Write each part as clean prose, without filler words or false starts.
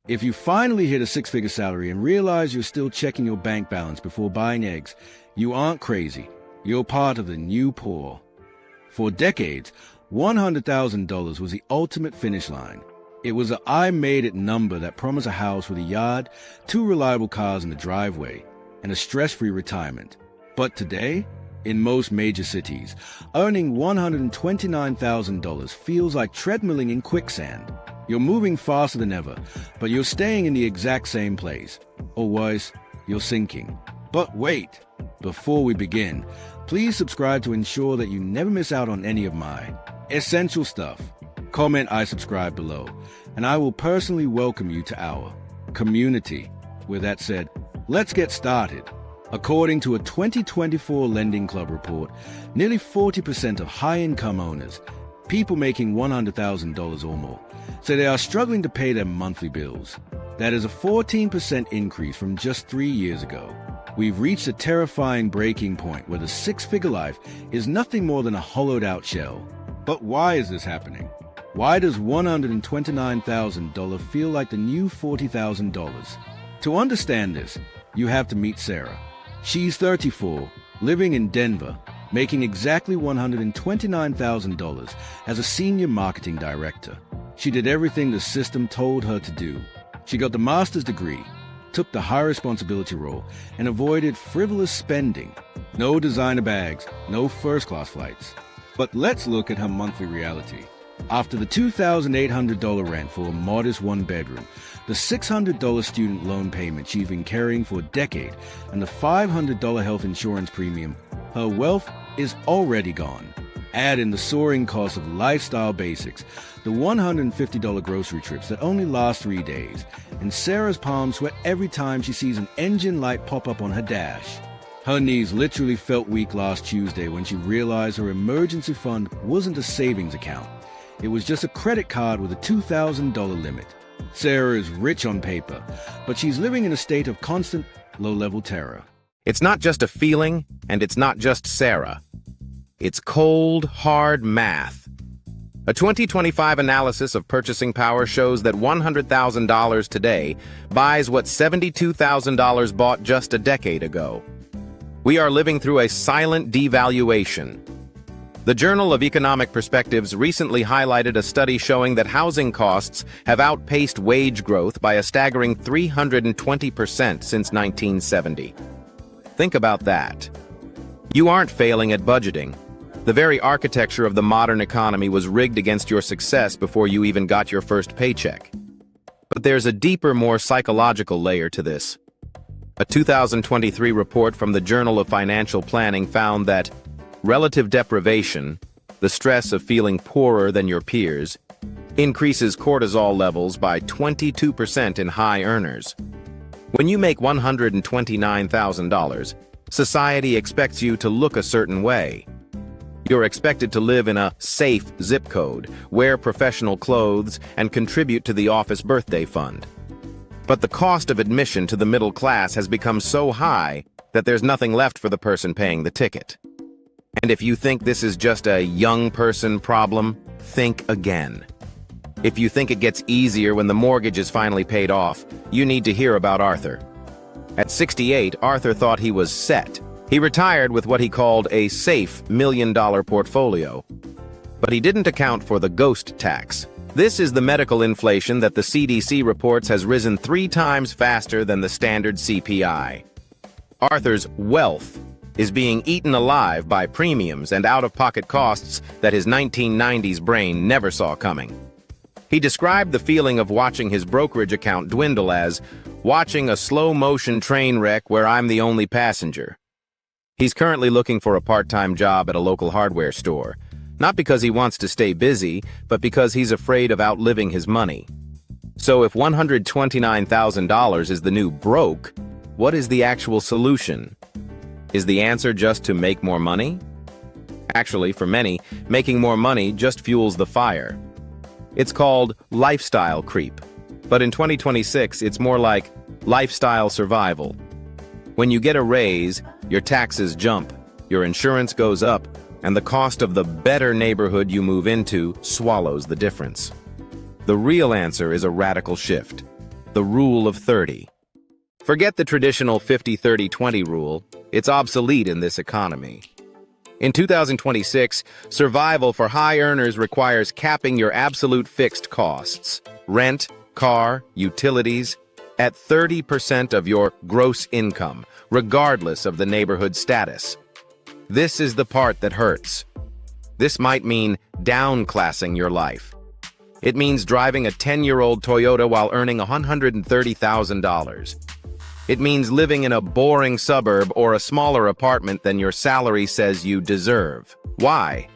If you finally hit a six-figure salary and realize you're still checking your bank balance before buying eggs, you aren't crazy. You're part of the new poor. For decades, $100,000 was the ultimate finish line. It was a I-made-it number that promised a house with a yard, 2 reliable cars in the driveway, and a stress-free retirement. But today, in most major cities, earning $129,000 feels like treadmilling in quicksand. You're moving faster than ever, but you're staying in the exact same place. Or worse, you're sinking. But wait, before we begin, please subscribe to ensure that you never miss out on any of my essential stuff. Comment I subscribe below, and I will personally welcome you to our community. With that said, let's get started. According to a 2024 Lending Club report, nearly 40% of high-income owners, people making $100,000 or more, say they are struggling to pay their monthly bills. That is a 14% increase from just 3 years ago. We've reached a terrifying breaking point where the six-figure life is nothing more than a hollowed-out shell. But why is this happening? Why does $129,000 feel like the new $40,000? To understand this, you have to meet Sarah. She's 34, living in Denver, making exactly $129,000 as a senior marketing director. She did everything the system told her to do. She got the master's degree, took the high responsibility role, and avoided frivolous spending. No designer bags, no first-class flights. But let's look at her monthly reality. After the $2,800 rent for a modest one-bedroom, the $600 student loan payment she's been carrying for a decade, and the $500 health insurance premium, her wealth is already gone. Add in the soaring cost of lifestyle basics, the $150 grocery trips that only last 3 days, and Sarah's palms sweat every time she sees an engine light pop up on her dash. Her knees literally felt weak last Tuesday when she realized her emergency fund wasn't a savings account. It was just a credit card with a $2,000 limit. Sarah is rich on paper, but she's living in a state of constant, low-level terror. It's not just a feeling, and it's not just Sarah. It's cold, hard math. A 2025 analysis of purchasing power shows that $100,000 today buys what $72,000 bought just a decade ago. We are living through a silent devaluation. The Journal of Economic Perspectives recently highlighted a study showing that housing costs have outpaced wage growth by a staggering 320% since 1970. Think about that. You aren't failing at budgeting. The very architecture of the modern economy was rigged against your success before you even got your first paycheck. But there's a deeper, more psychological layer to this. A 2023 report from the Journal of Financial Planning found that relative deprivation, the stress of feeling poorer than your peers, increases cortisol levels by 22% in high earners. When you make $129,000, society expects you to look a certain way. You're expected to live in a safe zip code, wear professional clothes, and contribute to the office birthday fund. But the cost of admission to the middle class has become so high that there's nothing left for the person paying the ticket. And if you think this is just a young person problem, think again. If you think it gets easier when the mortgage is finally paid off, you need to hear about Arthur. At 68, Arthur thought he was set. He retired with what he called a safe $1 million portfolio. But he didn't account for the ghost tax. This is the medical inflation that the CDC reports has risen 3 times faster than the standard CPI. Arthur's wealth is being eaten alive by premiums and out-of-pocket costs that his 1990s brain never saw coming. He described the feeling of watching his brokerage account dwindle as watching a slow-motion train wreck where I'm the only passenger. He's currently looking for a part-time job at a local hardware store, not because he wants to stay busy, but because he's afraid of outliving his money. So if $129,000 is the new broke, what is the actual solution? Is the answer just to make more money? Actually, for many, making more money just fuels the fire. It's called lifestyle creep. But in 2026, it's more like lifestyle survival. When you get a raise, your taxes jump, your insurance goes up, and the cost of the better neighborhood you move into swallows the difference. The real answer is a radical shift. the Rule of 30. Forget the traditional 50-30-20 rule. It's obsolete in this economy. In 2026, survival for high earners requires capping your absolute fixed costs, rent, car, utilities, at 30% of your gross income, regardless of the neighborhood status. This is the part that hurts. This might mean downclassing your life. It means driving a 10-year-old Toyota while earning $130,000. It means living in a boring suburb or a smaller apartment than your salary says you deserve. Why?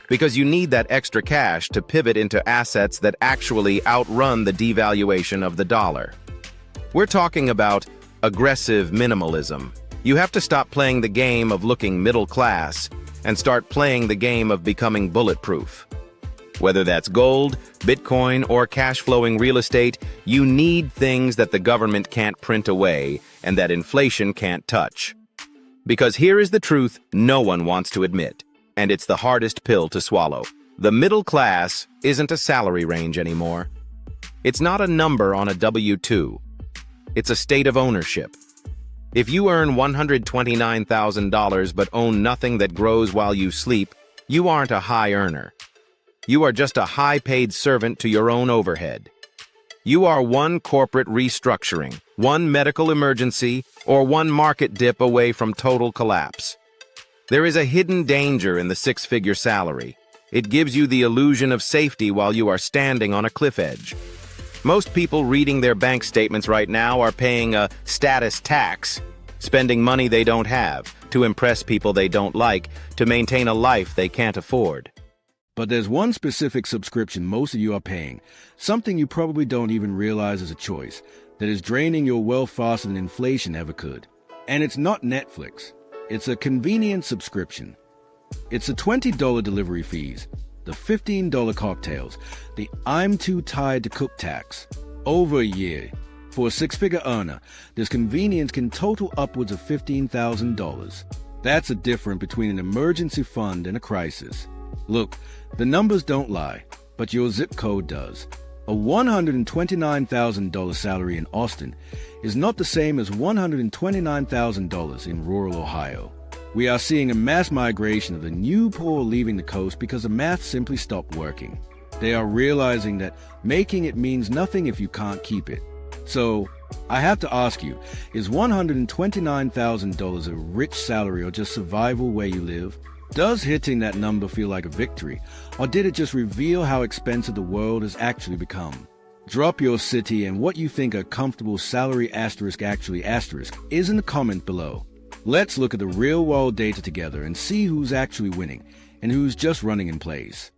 Because you need that extra cash to pivot into assets that actually outrun the devaluation of the dollar. We're talking about aggressive minimalism. You have to stop playing the game of looking middle class and start playing the game of becoming bulletproof. Whether that's gold, Bitcoin, or cash-flowing real estate, you need things that the government can't print away and that inflation can't touch. Because here is the truth no one wants to admit, and it's the hardest pill to swallow. The middle class isn't a salary range anymore. It's not a number on a W-2. It's a state of ownership. If you earn $129,000 but own nothing that grows while you sleep, you aren't a high earner. You are just a high-paid servant to your own overhead. You are one corporate restructuring, one medical emergency, or one market dip away from total collapse. There is a hidden danger in the six-figure salary. It gives you the illusion of safety while you are standing on a cliff edge. Most people reading their bank statements right now are paying a status tax, spending money they don't have, to impress people they don't like, to maintain a life they can't afford. But there's one specific subscription most of you are paying, something you probably don't even realize is a choice, that is draining your wealth faster than inflation ever could. And it's not Netflix. It's a convenient subscription. It's the $20 delivery fees, the $15 cocktails, the I'm too tired to cook tax. Over a year. For a six-figure earner, this convenience can total upwards of $15,000. That's the difference between an emergency fund and a crisis. Look, the numbers don't lie, but your zip code does. A $129,000 salary in Austin is not the same as $129,000 in rural Ohio. We are seeing a mass migration of the new poor leaving the coast because the math simply stopped working. They are realizing that making it means nothing if you can't keep it. So, I have to ask you, is $129,000 a rich salary or just survival where you live? Does hitting that number feel like a victory, or did it just reveal how expensive the world has actually become? Drop your city and what you think a comfortable salary actually is in the comment below. Let's look at the real-world data together and see who's actually winning and who's just running in place.